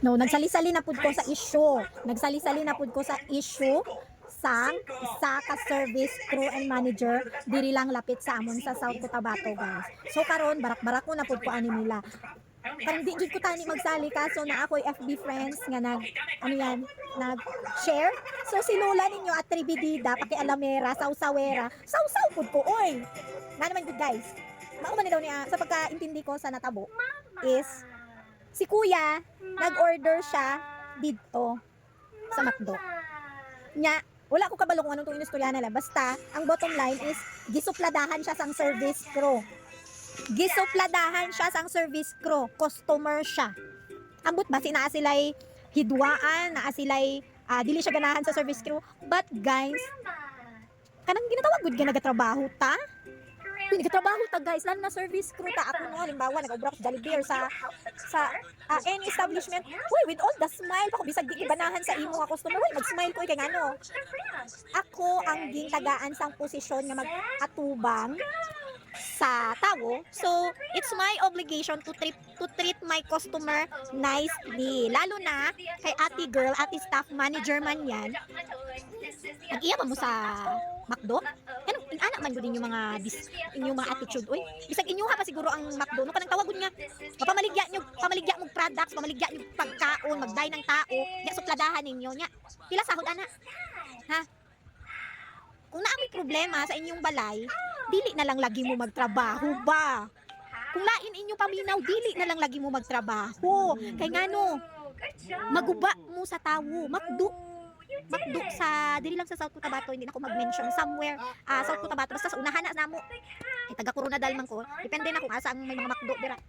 No, nagsali-sali na pud ko sa issue. Nagsali-sali na pud ko sa issue sang isa ka service crew and manager diri lang lapit sa amon sa South Cotabato, guys. So karon barak-barak ko na pud ko ani nila. Karong di jud ko tani magsali kaso na ako'y FB friends nga nag-share. So sinula ninyo at tribidida pakialamera, sawsawera. Sawsaw pud ko oy. Na naman good guys. Mao man ni daw niya sa pagkaintindi ko sa natabo is si kuya nag-order siya dito sa McDo. Nya wala ko kabalo kung anong itong inistorya nila. Basta, ang bottom line is, gisupladahan siya sang service crew. Gisupladahan siya sang service crew. Customer siya. Ambot ba, sinaa sila'y hidwaan, naa sila'y dili siya ganahan sa service crew. But guys, kanang ginatawag good ka nagatrabaho ta? Hindi katrabaho ta guys, lalo na service crew ta. Ako no, halimbawa, nag-obra ko sa Jollibee sa any establishment. Uy, with all the smile, ako bisag di ibanahan sa imo nga customer. Uy, mag-smile ko, kay ngano. Ako ang gintagaan sang posisyon nga mag-atubang sa tao. So, it's my obligation to treat my customer nicely. Lalo na kay ate girl, ate staff manager man yan. Nag-iya pa mo sa McDo? Ano, anak man gud inyong mga attitude. Uy, bisag inyo ha pa siguro ang McDo. No kanang tawag niya. Pamaligya mo products, pamaligya nyo pagkaon, magday ng tao, nya supladahan ninyo nya. Pila sahod ana? Ha? Kung naamay problema sa inyong balay, dili na lang lagi mo magtrabaho ba? Kung lain inyo paminaw, dili na lang lagi mo magtrabaho. Kay ngano, maguba mo sa tawo, McDo sa dili lang sa South Cotabato, hindi na ako mag-mention somewhere South Cotabato basta sa unahan na namo ay taga Coronadal man ko, depende na kung asa ang may mga McDo dira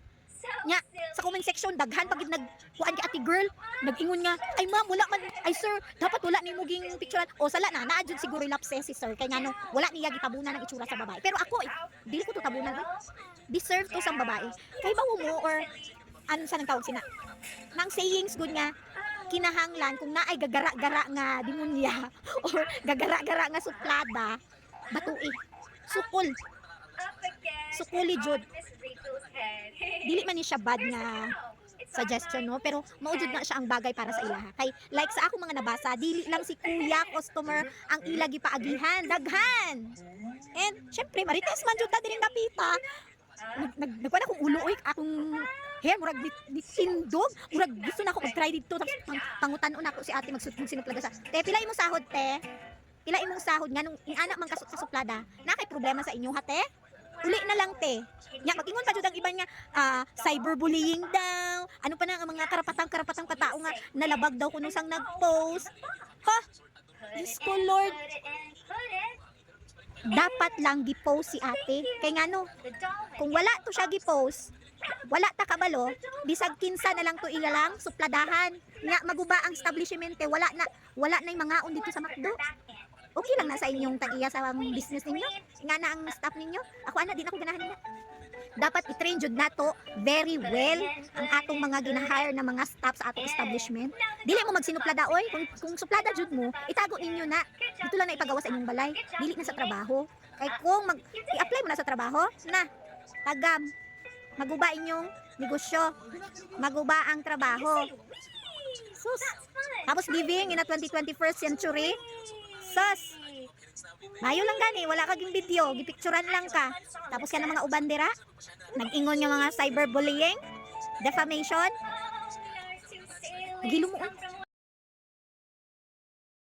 nya. Sa comment section daghan pag nagkuan kay ate girl, nag-ingon nga ay ma'am wala man, ay sir dapat wala nimo ging picturean o sala na jud siguro lapses si sir kay ngano wala niya gitabunan ng itsura sa babae. Pero ako dili ko to tabunan, deserve to sang babae kay bawo mo or ano sa nang tawag sina nang sayings good nga kinahanglan kung naay gagara-gara nga demonya or gagara-gara nga suplada batui sukuli jud. Dili man ni siya bad nga suggestion no, pero maujud na siya ang bagay para sa ilaha. Kay like sa ako mga nabasa, dili lang si kuya customer ang ila gipaagihan, daghan. And syempre marites man jud ta diri napita. Nagkuan akong ulo oy akong hair murag ditindog, murag gusto na ako mag-try dito tapos pangutan-on ako si ate magsinuplaga sa. Te, pila imong sahod te? Pila imong sahod nga nung anak man kasuk sa suplada. Na kay problema sa inyo ha te? Uli na lang te. Nya mag-ingon pa jud ang iban nga cyberbullying daw. Ano pa na ang mga karapatang katao nga nalabag daw kuno sang nag-post. Ha? Diyos ko Lord. Dapat lang gi-post si ate. Kay ngano? Kung wala to siya gi-post, wala ta kabalo, bisag kinsa na lang to ilalang supladahan. Nya maguba ang establishment wala na yung mga on dito sa McDo. Okay lang na sa inyong tag-iya sa business ninyo. Nga na ang staff ninyo. Ako ana din ako ganahan nila. Dapat i-train jud nato very well ang atong mga gina-hire na mga staff sa atong establishment. Dili mo magsinuplada oy. Kung suplada jud mo, itago ninyo na. Dito lang na ipagawa sa inyong balay. Dili na sa trabaho. Kay kung i-apply mo na sa trabaho, na tagam maguba inyong negosyo, maguba ang trabaho. Sus. Tapos living in a 2021st century. Sus. Mayo lang gani, wala kaging video, gipicturan lang ka. Tapos yan ang mga ubandera, nag-ingon yung mga cyberbullying, defamation. Gilumuon.